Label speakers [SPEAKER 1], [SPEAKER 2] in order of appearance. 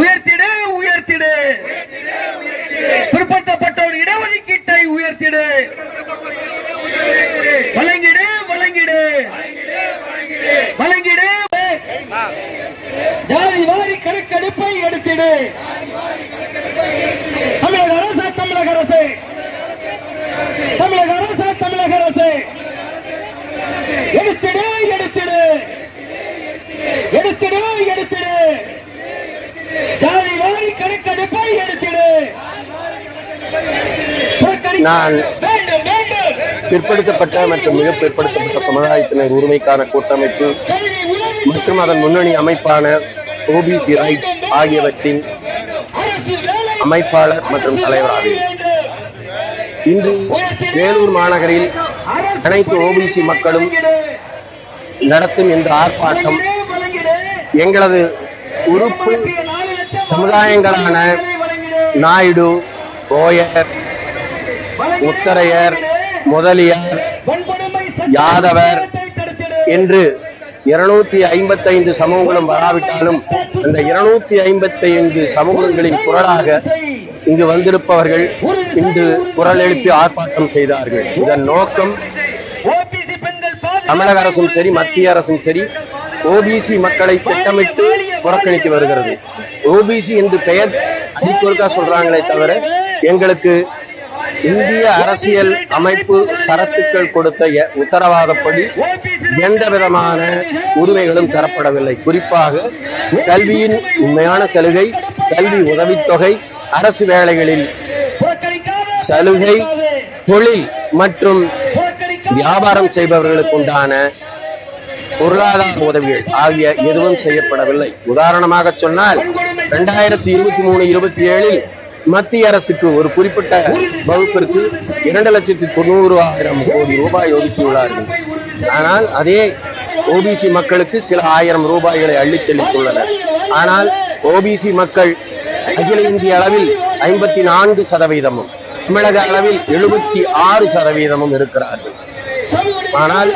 [SPEAKER 1] உயர்த்திடு உயர்த்திடு. பிற்படுத்தப்பட்டோர் இடஒதுக்கீட்டை உயர்த்திடு. வழங்கிடு வழங்கிடு வழங்கிடு. ஜாதி வாரி கணக்கெடுப்பை எடுத்திடு. தமிழக அரசு தமிழக அரசு தமிழக அரசு தமிழக அரசு எடுத்திடு எடுத்திடு எடுத்திடு எடுத்திடு. ஜாதி வாரி கணக்கெடுப்பை எடுத்திடு.
[SPEAKER 2] நான் பிற்படுத்தப்பட்ட மற்றும் மிக பிற்படுத்தப்பட்ட சமுதாயத்தினர் உரிமைக்கான கூட்டமைப்பு மற்றும் அதன் முன்னணி அமைப்பான ஓபிசி ரைட் ஆகியவற்றின் அமைப்பாளர் மற்றும் தலைவராகிறேன். இன்று வேலூர் மாநகரில் அனைத்து ஓபிசி மக்களும் நடத்தும் இந்த ஆர்ப்பாட்டம் எங்களது உறுப்பு சமுதாயங்களான நாயுடு, கோயர், முத்தரையர், முதலியார், யாதவர் என்று 255 சமூகங்களும் வராவிட்டாலும் அந்த 255 சமூகங்களின் குரலாக இங்கு வந்திருப்பவர்கள் இன்று குரல் எழுப்பி ஆர்ப்பாட்டம் செய்தார்கள். இதன் நோக்கம் தமிழக அரசும் சரி மத்திய அரசும் சரி ஓபிசி மக்களை திட்டமிட்டு புறக்கணித்து வருகிறது. ஓபிசி என்று பெயர் அடிக்கொருக்கா சொல்றாங்களே தவிர எங்களுக்கு இந்திய அரசியல் அமைப்பு சரத்துக்கள் கொடுத்த உத்தரவாதப்படி எந்த விதமான உரிமைகளும் தரப்படவில்லை. குறிப்பாக கல்வியின் உண்மையான சலுகை, கல்வி உதவித்தொகை, அரசு வேலைகளில் சலுகை, தொழில் மற்றும் வியாபாரம் செய்பவர்களுக்கு உண்டான பொருளாதார உதவிகள் ஆகிய எதுவும் செய்யப்படவில்லை. உதாரணமாக சொன்னால் 2023-27 மத்திய அரசுக்கு ஒரு குறிப்பிட்ட வகுப்பிற்கு 2,90,000 கோடி ரூபாய் ஒதுக்கியுள்ளார்கள். ஆனால் அதே ஓபிசி மக்களுக்கு சில 1000 ரூபாய்களை அள்ளித் தெளித்துள்ளனர். ஆனால் ஓபிசி மக்கள் அகில இந்திய அளவில் 54%, தமிழக அளவில் 76% இருக்கிறார்கள். ஆனால்